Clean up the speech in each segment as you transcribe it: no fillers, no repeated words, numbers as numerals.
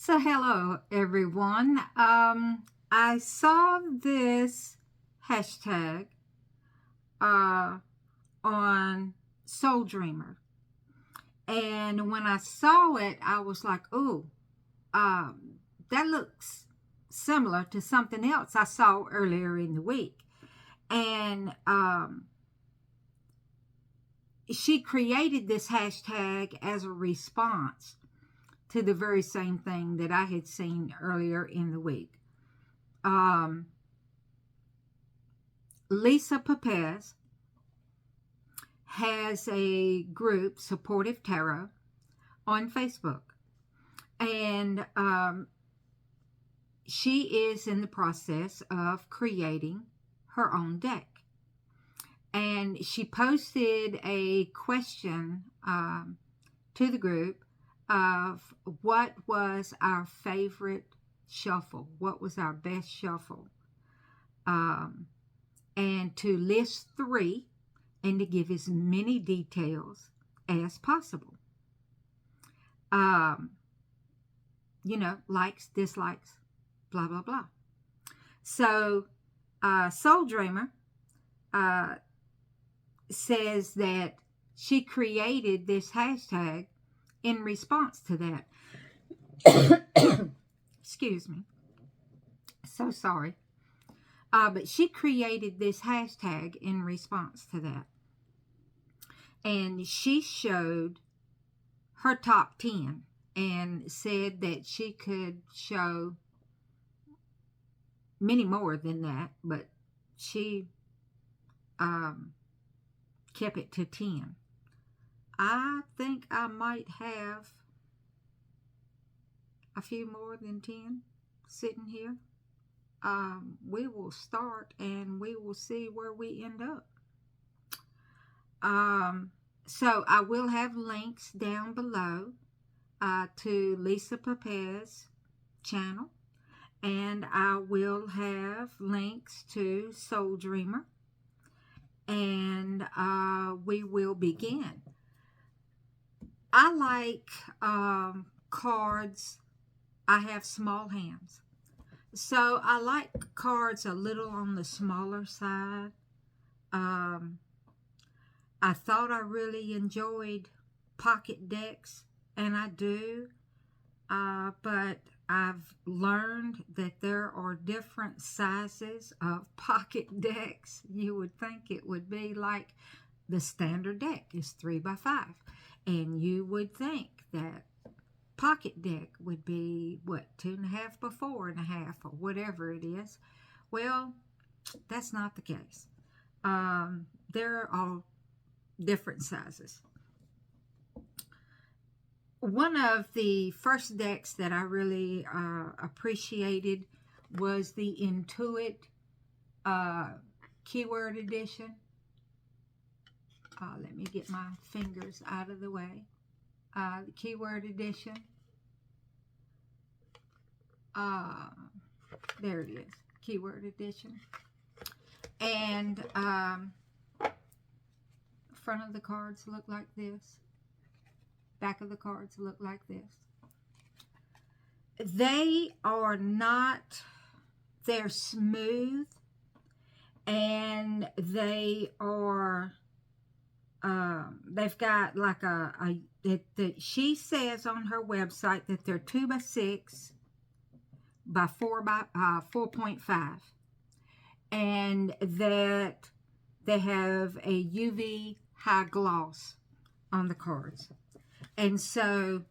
So hello everyone. I saw this hashtag on Soul Dreamer, and when I saw it, I was like, "Oh, that looks similar to something else I saw earlier in the week." And she created this hashtag as a response to the very same thing that I had seen earlier in the week. Lisa Papez has a group, Supportive Tarot, on Facebook. And she is in the process of creating her own deck. And she posted a question to the group of what was our favorite shuffle, what was our best shuffle, and to list 3 and to give as many details as possible. Likes, dislikes, blah, blah, blah. So Soul Dreamer says that she created this hashtag in response to that. Excuse me. So sorry. But she created this hashtag in response to that. And she showed her top 10 and said that she could show many more than that, but she kept it to 10. I think I might have a few more than 10 sitting here. We will start and we will see where we end up. So I will have links down below to Lisa Papez channel, and I will have links to Soul Dreamer, and we will begin. I like cards. I have small hands, so I like cards a little on the smaller side. I thought I really enjoyed pocket decks, and I do, but I've learned that there are different sizes of pocket decks. You would think it would be like the standard deck is 3x5, and you would think that pocket deck would be, what, 2.5 by 4.5 or whatever it is. Well, that's not the case. They're all different sizes. One of the first decks that I really appreciated was the Intuit Keyword Edition. Let me get my fingers out of the way. The Keyword Edition. There it is, Keyword Edition. And front of the cards look like this. Back of the cards look like this. They are not, they're smooth, and they are, they've got like she says on her website that they're 2x6 by 4.5, and that they have a UV high gloss on the cards. And so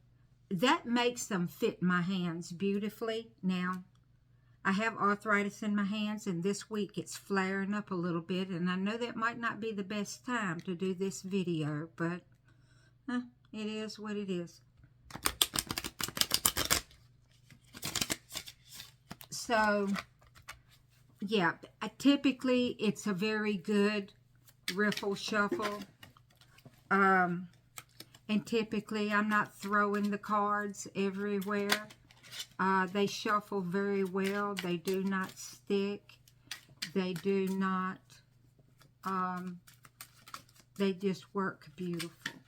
that makes them fit my hands beautifully. Now, I have arthritis in my hands, and this week it's flaring up a little bit, and I know that might not be the best time to do this video, but it is what it is. So, yeah, typically it's a very good riffle shuffle. And typically I'm not throwing the cards everywhere. They shuffle very well. They do not stick. They do not, they just work beautiful.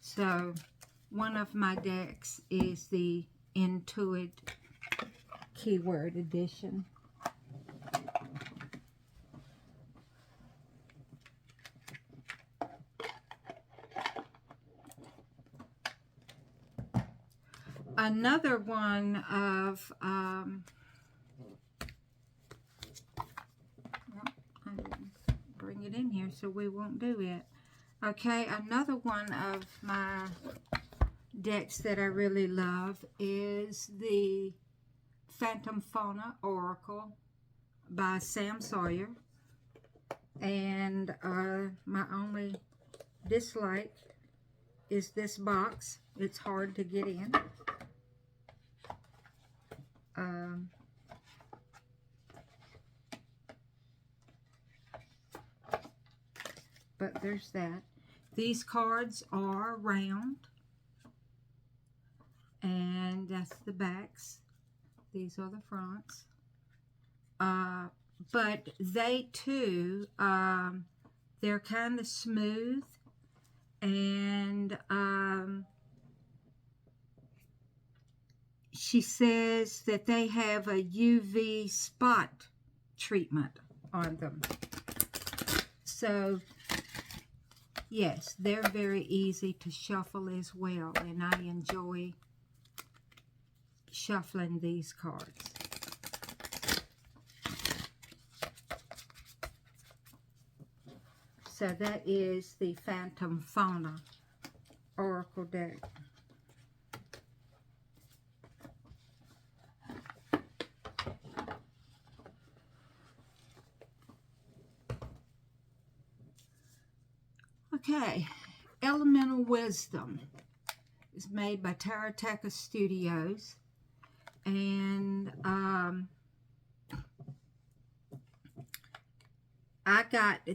So one of my decks is the Intuit Keyword Edition. Another one of, I didn't bring it in here, so we won't do it. Okay, another one of my decks that I really love is the Phantom Fauna Oracle by Sam Sawyer. And my only dislike is this box. It's hard to get in. But there's that. These cards are round, and that's the backs. These are the fronts. But they too, they're kind of smooth, and she says that they have a UV spot treatment on them. So yes, they're very easy to shuffle as well, and I enjoy shuffling these cards. So that is the Phantom Fauna Oracle deck. Okay, Elemental Wisdom is made by Tarotcards Studios, and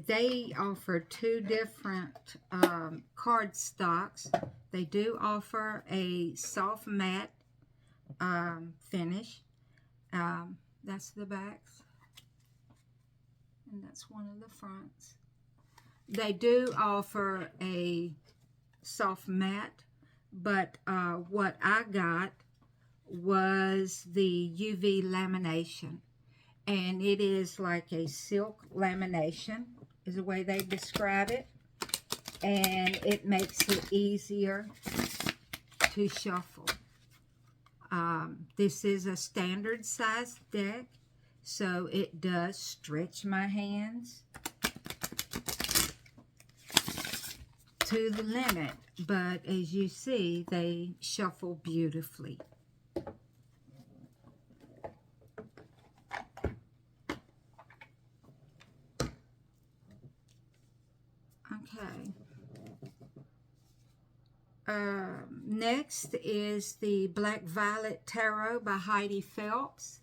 they offer two different card stocks. They do offer a soft matte finish. That's the backs, and that's one of the fronts. They do offer a soft matte, but what I got was the UV lamination. And it is like a silk lamination, is the way they describe it. And it makes it easier to shuffle. This is a standard size deck, so it does stretch my hands to the limit, but as you see, they shuffle beautifully. Okay. Next is the Black Violet Tarot by Heidi Phelps.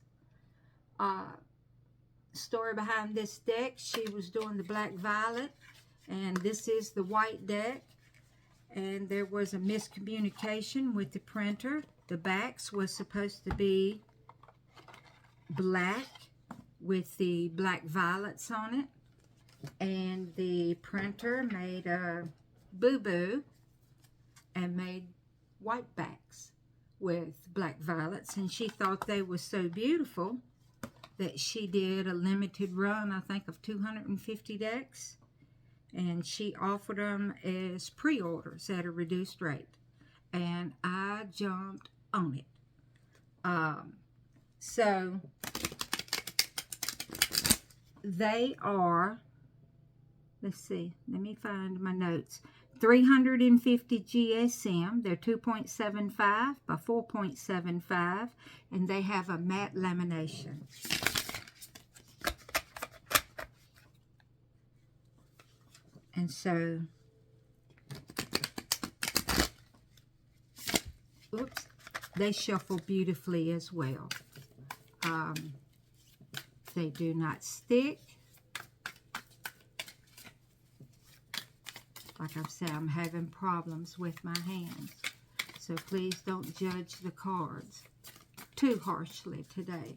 Story behind this deck: she was doing the Black Violet, and this is the white deck, and there was a miscommunication with the printer. The backs was supposed to be black with the black violets on it, and the printer made a boo-boo and made white backs with black violets, and she thought they were so beautiful that she did a limited run, I think, of 250 decks, and she offered them as pre-orders at a reduced rate, and I jumped on it. So they are, let's see, let me find my notes, 350 GSM. They're 2.75 by 4.75, and they have a matte lamination. And so, oops, they shuffle beautifully as well. They do not stick. Like I've said, I'm having problems with my hands, so please don't judge the cards too harshly today.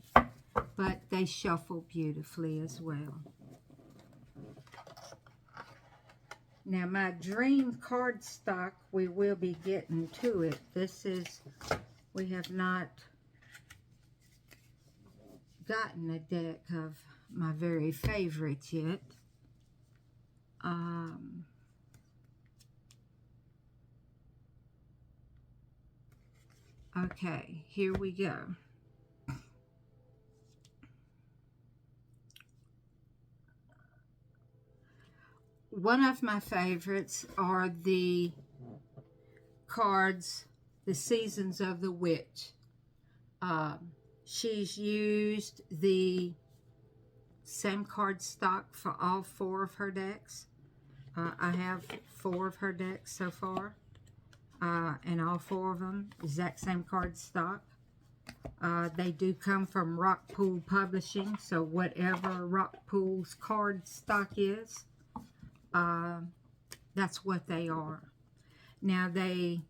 But they shuffle beautifully as well. Now, my dream card stock, we will be getting to it. This is We have not gotten a deck of my very favorites yet. Okay, here we go. One of my favorites are the cards, the Seasons of the Witch. She's used the same card stock for all 4 of her decks. I have 4 of her decks so far, and all 4 of them exact same card stock. They do come from Rockpool Publishing, so whatever Rockpool's card stock is, that's what they are. Now, they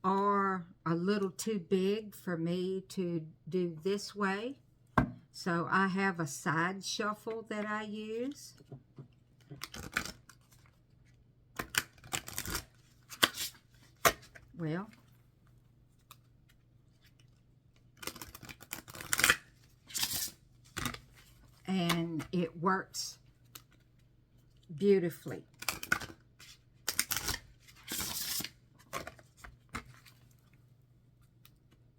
are a little too big for me to do this way, so I have a side shuffle that I use. Well, and it works beautifully.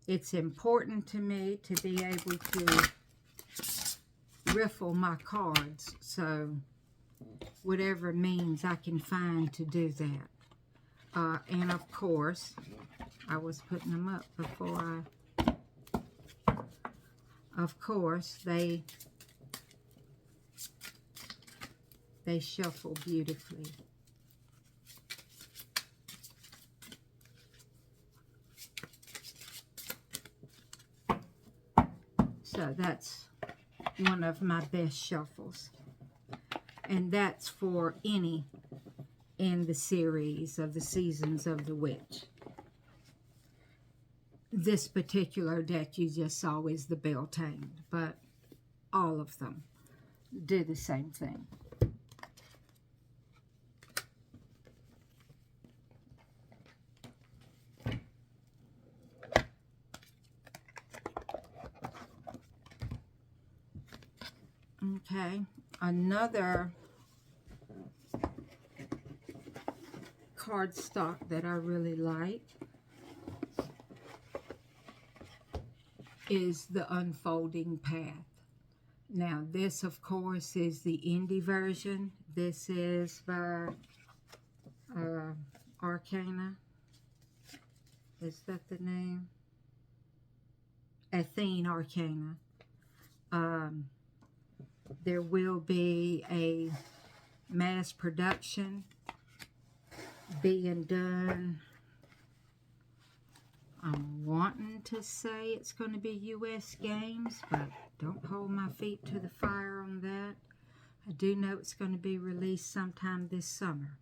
It's important to me to be able to riffle my cards, so whatever means I can find to do that. And of course, I was putting them up before of course, they shuffle beautifully. So that's one of my best shuffles. And that's for any in the series of the Seasons of the Witch. This particular deck you just saw is the Beltane, but all of them do the same thing. Okay, another card stock that I really like is the Unfolding Path. Now, this, of course, is the indie version. This is by Arcana. Is that the name? Athene Arcana. There will be a mass production being done. I'm wanting to say it's going to be U.S. Games, but don't hold my feet to the fire on that. I do know it's going to be released sometime this summer.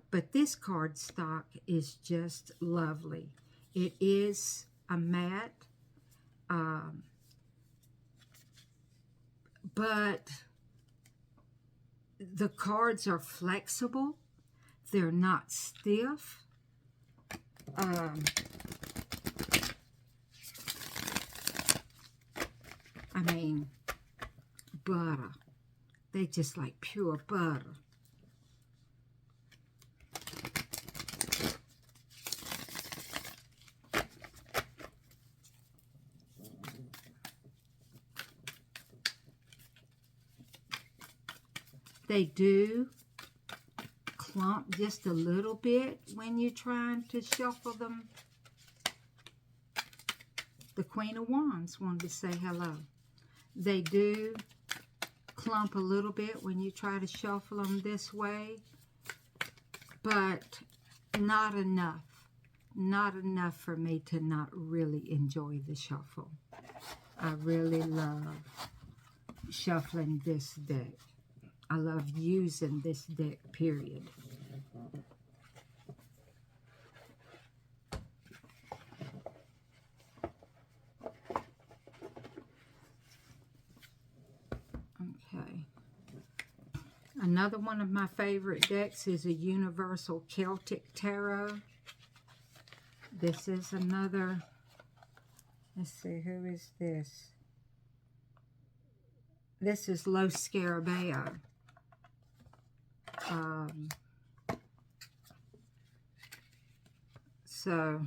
But this card stock is just lovely. It is a matte, but the cards are flexible. They're not stiff. I mean, butter. They just like pure butter. They do clump just a little bit when you're trying to shuffle them. The Queen of Wands wanted to say hello. They do clump a little bit when you try to shuffle them this way, but not enough. Not enough for me to not really enjoy the shuffle. I really love shuffling this deck. I love using this deck, period. Okay. Another one of my favorite decks is a Universal Celtic Tarot. This is another, let's see, who is this? This is Los Scarabeo. So,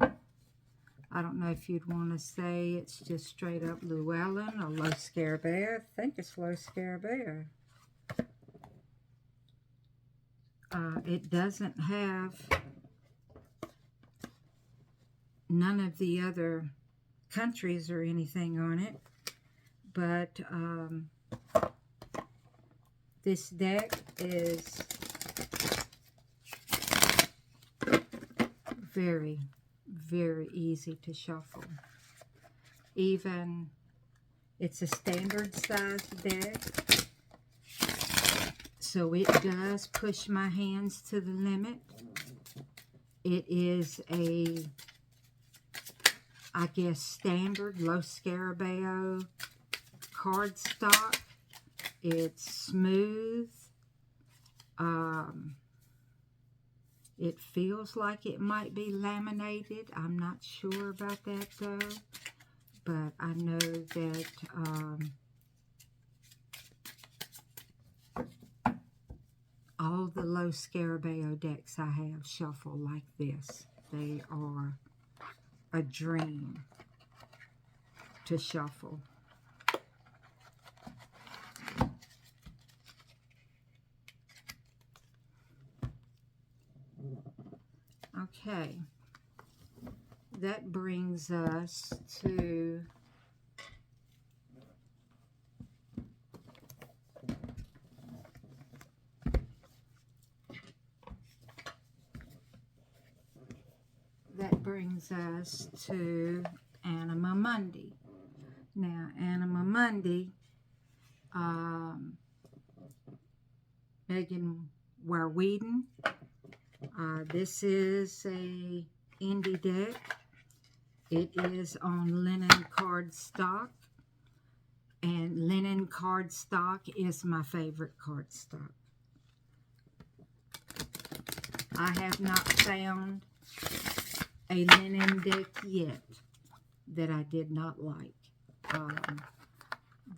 I don't know if you'd want to say it's just straight up Llewellyn or Los Scarabeo. I think it's Los Scarabeo. It doesn't have none of the other countries or anything on it, but this deck is very, very easy to shuffle. Even, it's a standard size deck, so it does push my hands to the limit. It is a, I guess, standard Los Scarabeo cardstock. It's smooth. It feels like it might be laminated. I'm not sure about that though. But I know that all the Los Scarabeo decks I have shuffle like this. They are a dream to shuffle. Okay, that brings us to Anima Monday. Now, Anima Monday, Megan Warweden. This is a indie deck. It is on linen cardstock, and linen cardstock is my favorite cardstock. I have not found a linen deck yet that I did not like.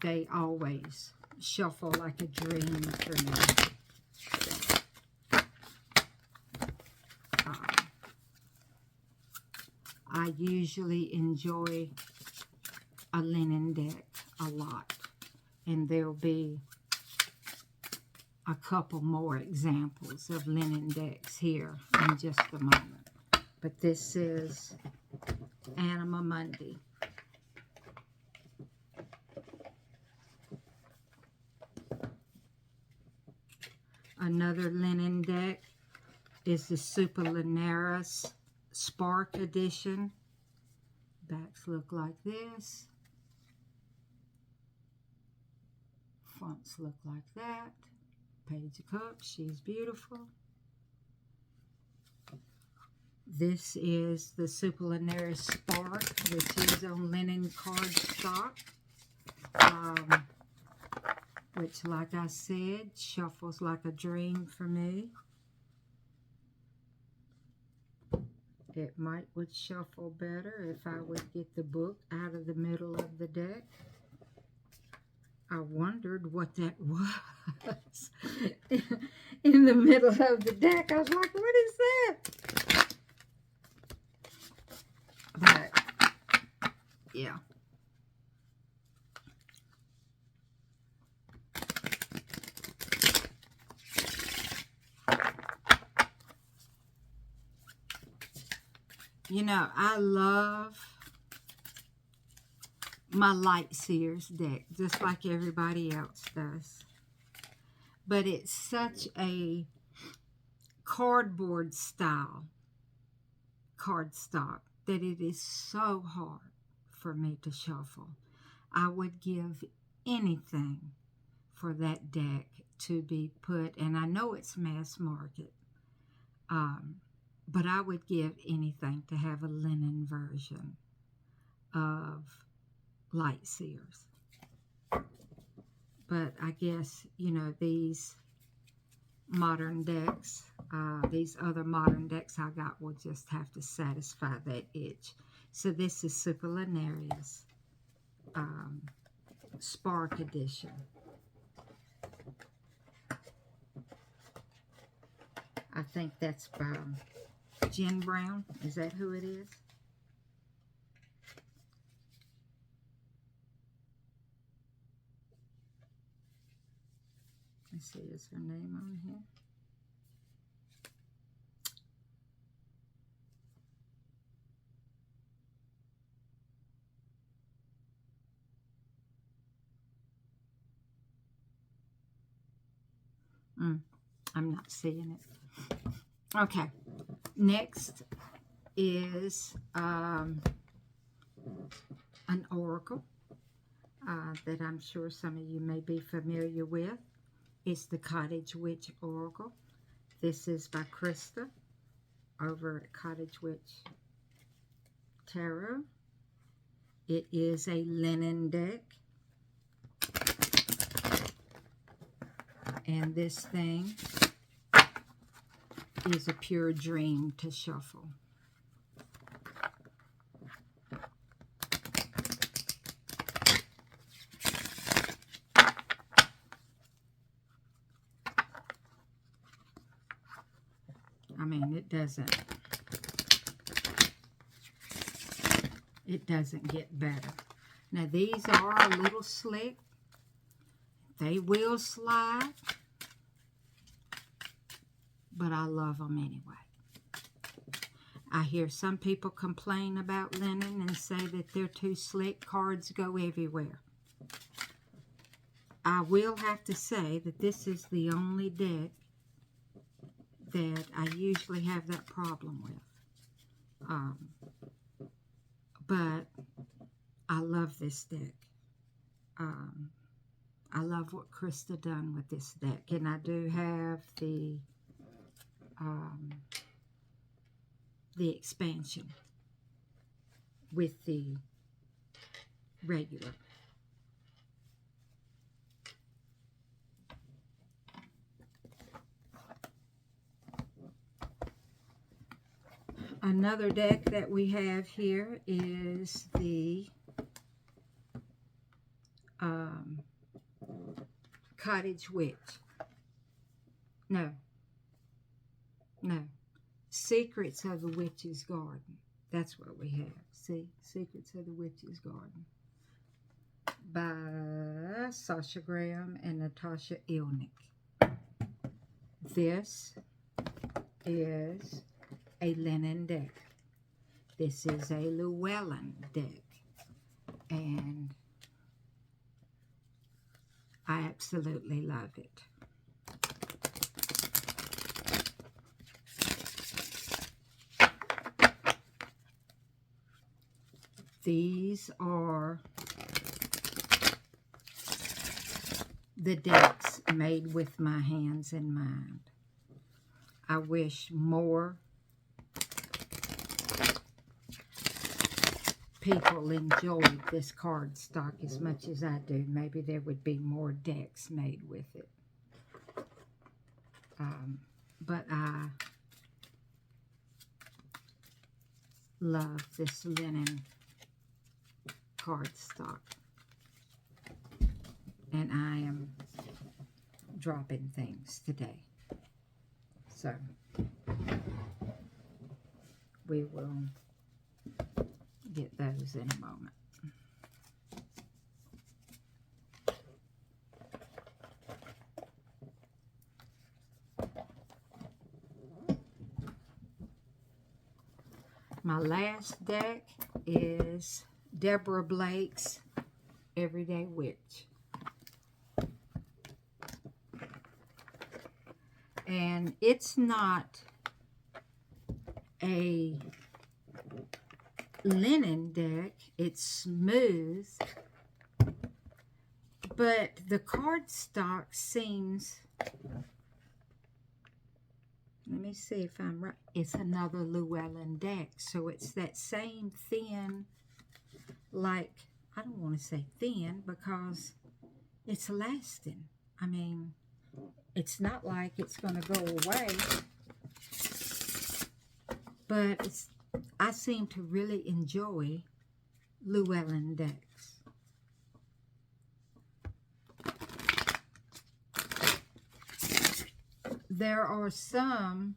They always shuffle like a dream for me. I usually enjoy a linen deck a lot, and there'll be a couple more examples of linen decks here in just a moment. But this is Anima Monday. Another linen deck is the Super Linares Spark Edition. Backs look like this. Fronts look like that. Page of Cups, she's beautiful. This is the Super Linares Spark, which is on linen cardstock. Which, like I said, shuffles like a dream for me. It would shuffle better if I would get the book out of the middle of the deck. I wondered what that was in the middle of the deck. I was like, what is that? But, yeah. You know, I love my Light Seers deck, just like everybody else does. But it's such a cardboard style cardstock that it is so hard for me to shuffle. I would give anything for that deck to be put, and I know it's mass market, but I would give anything to have a linen version of Light Seers. But I guess, you know, these modern decks These other modern decks I got will just have to satisfy that itch. So this is Superlinaria's Spark Edition. I think that's by Jen Brown. Is that who it is? Let's see, is her name on here? I'm not seeing it. Okay. Next is an oracle that I'm sure some of you may be familiar with. It's the Cottage Witch Oracle. This is by Krista over at Cottage Witch Tarot. It is a linen deck. And this thing is a pure dream to shuffle. I mean, it doesn't get better. Now, these are a little slick. They will slide, but I love them anyway. I hear some people complain about linen and say that they're too slick. Cards go everywhere. I will have to say that this is the only deck that I usually have that problem with. But I love this deck. I love what Krista done with this deck. And I do have the expansion with the regular. Another deck that we have here is the Cottage Witch. No. Secrets of the Witch's Garden. That's what we have. See? Secrets of the Witch's Garden. By Sasha Graham and Natasha Ilnick. This is a linen deck. This is a Llewellyn deck. And I absolutely love it. These are the decks made with my hands in mind. I wish more people enjoyed this card stock as much as I do. Maybe there would be more decks made with it. But I love this linen card stock. And I am dropping things today. So we will get those in a moment. My last deck is Deborah Blake's Everyday Witch. And it's not a linen deck. It's smooth. But the cardstock seems... Let me see if I'm right. It's another Llewellyn deck. So it's that same thin, like, I don't want to say thin because it's lasting. I mean, it's not like it's going to go away. but I seem to really enjoy Llewellyn decks. There are some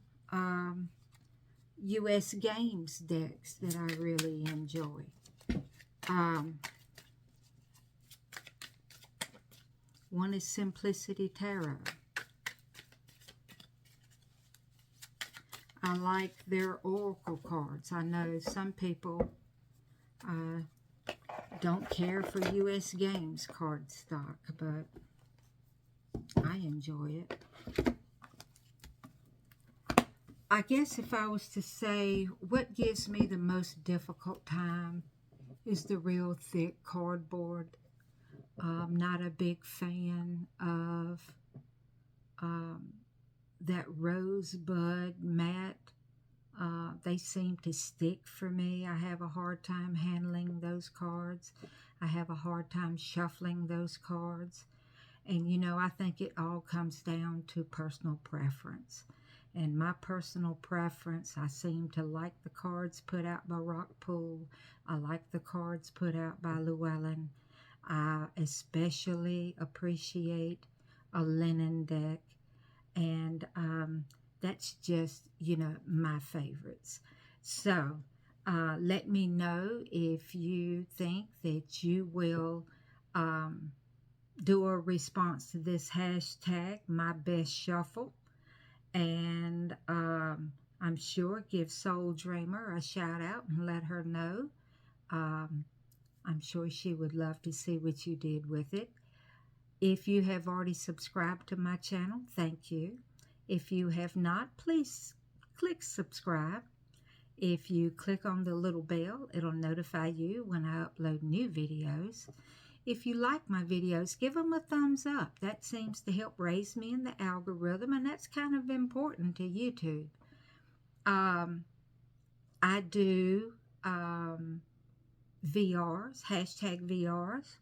U.S. Games decks that I really enjoy. One is Simplicity Tarot. I like their oracle cards. I know some people don't care for U.S. Games card stock, but I enjoy it. I guess if I was to say what gives me the most difficult time is the real thick cardboard. I'm not a big fan of that rosebud matte. They seem to stick for me. I have a hard time handling those cards. I have a hard time shuffling those cards. And you know, I think it all comes down to personal preference. And my personal preference, I seem to like the cards put out by Rockpool. I like the cards put out by Llewellyn. I especially appreciate a linen deck. And that's just, you know, my favorites. So let me know if you think that you will do a response to this hashtag, My Best Shuffle. And I'm sure give Soul Dreamer a shout out and let her know. I'm sure she would love to see what you did with it. If you have already subscribed to my channel, thank you. If you have not, please click subscribe. If you click on the little bell, it'll notify you when I upload new videos. If you like my videos, give them a thumbs up. That seems to help raise me in the algorithm, and that's kind of important to YouTube. I do VRs, hashtag VRs.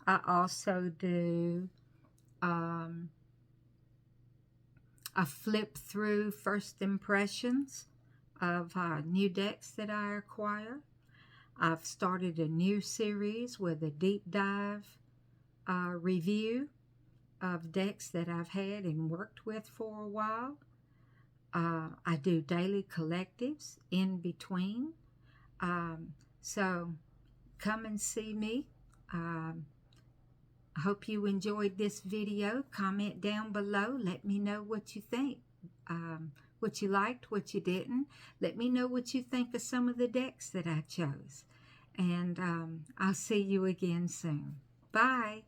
I also do a flip through first impressions of new decks that I acquire. I've started a new series with a deep dive review of decks that I've had and worked with for a while. I do daily collectives in between. So come and see me. I hope you enjoyed this video. Comment down below. Let me know what you think. What you liked, what you didn't. Let me know what you think of some of the decks that I chose. And I'll see you again soon. Bye.